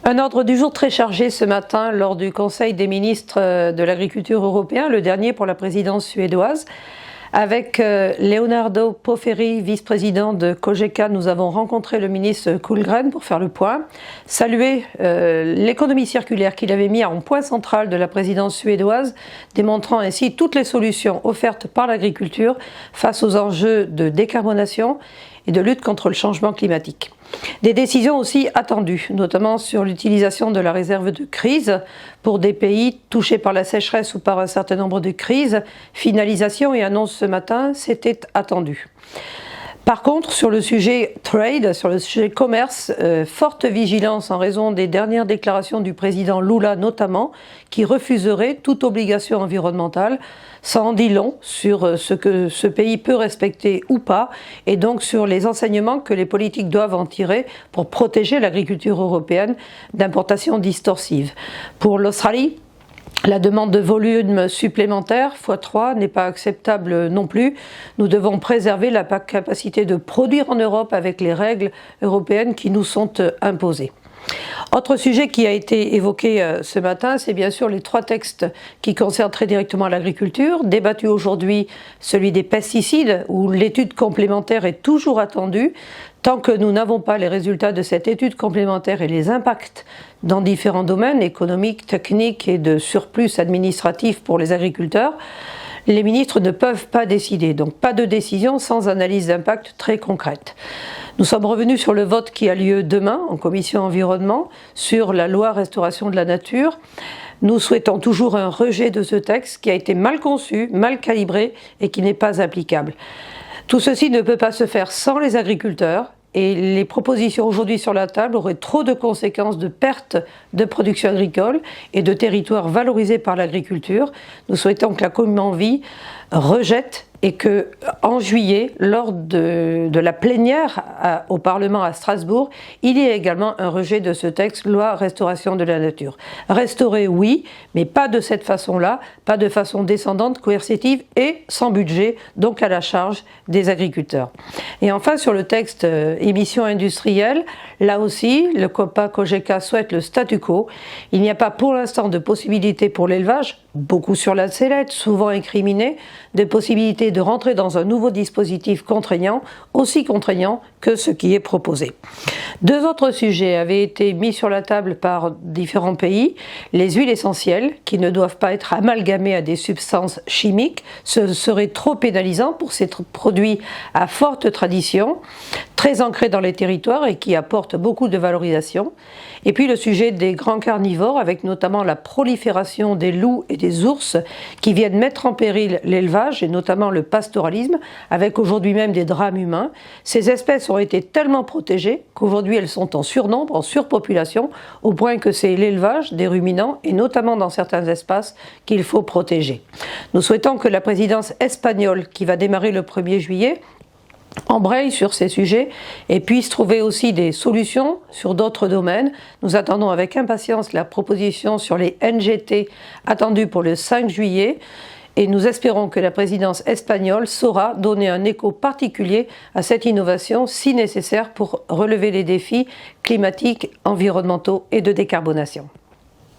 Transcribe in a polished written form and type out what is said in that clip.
Un ordre du jour très chargé ce matin lors du Conseil des ministres de l'Agriculture européen, le dernier pour la présidence suédoise. Avec Leonardo Poferi, vice-président de COGECA, nous avons rencontré le ministre Kullgren pour faire le point, saluer l'économie circulaire qu'il avait mis en point central de la présidence suédoise, démontrant ainsi toutes les solutions offertes par l'agriculture face aux enjeux de décarbonation et de lutte contre le changement climatique. Des décisions aussi attendues, notamment sur l'utilisation de la réserve de crise pour des pays touchés par la sécheresse ou par un certain nombre de crises. Finalisation et annonce ce matin, c'était attendu. Par contre, sur le sujet trade, sur le sujet commerce, forte vigilance en raison des dernières déclarations du président Lula notamment, qui refuserait toute obligation environnementale. Ça en dit long sur ce que ce pays peut respecter ou pas, et donc sur les enseignements que les politiques doivent en tirer pour protéger l'agriculture européenne d'importations distorsives. Pour l'Australie, la demande de volume supplémentaire, x3, n'est pas acceptable non plus. Nous devons préserver la capacité de produire en Europe avec les règles européennes qui nous sont imposées. Autre sujet qui a été évoqué ce matin, c'est bien sûr les 3 textes qui concernent très directement l'agriculture. Débattu aujourd'hui, celui des pesticides, où l'étude complémentaire est toujours attendue. Tant que nous n'avons pas les résultats de cette étude complémentaire et les impacts dans différents domaines économiques, techniques et de surplus administratif pour les agriculteurs, les ministres ne peuvent pas décider. Donc pas de décision sans analyse d'impact très concrète. Nous sommes revenus sur le vote qui a lieu demain en commission environnement sur la loi restauration de la nature. Nous souhaitons toujours un rejet de ce texte qui a été mal conçu, mal calibré et qui n'est pas applicable. Tout ceci ne peut pas se faire sans les agriculteurs et les propositions aujourd'hui sur la table auraient trop de conséquences de perte de production agricole et de territoires valorisés par l'agriculture. Nous souhaitons que la Commune Envie rejette et que, en juillet, lors de la plénière au Parlement à Strasbourg, il y ait également un rejet de ce texte, loi restauration de la nature. Restaurer, oui, mais pas de cette façon-là, pas de façon descendante, coercitive et sans budget, donc à la charge des agriculteurs. Et enfin, sur le texte émissions industrielles, là aussi, le COPA-COGECA souhaite le statu quo. Il n'y a pas pour l'instant de possibilité pour l'élevage, beaucoup sur la sellette, souvent incriminée, de possibilité de rentrer dans un nouveau dispositif contraignant, aussi contraignant que ce qui est proposé. 2 autres sujets avaient été mis sur la table par différents pays. Les huiles essentielles, qui ne doivent pas être amalgamées à des substances chimiques, ce serait trop pénalisant pour ces produits à forte tradition, très ancrés dans les territoires et qui apportent beaucoup de valorisation. Et puis le sujet des grands carnivores, avec notamment la prolifération des loups et des ours qui viennent mettre en péril l'élevage et notamment le pastoralisme, avec aujourd'hui même des drames humains. Ces espèces ont été tellement protégées qu'aujourd'hui elles sont en surnombre, en surpopulation, au point que c'est l'élevage des ruminants et notamment dans certains espaces qu'il faut protéger. Nous souhaitons que la présidence espagnole, qui va démarrer le 1er juillet, embraye sur ces sujets et puisse trouver aussi des solutions sur d'autres domaines. Nous attendons avec impatience la proposition sur les NGT attendue pour le 5 juillet et nous espérons que la présidence espagnole saura donner un écho particulier à cette innovation si nécessaire pour relever les défis climatiques, environnementaux et de décarbonation.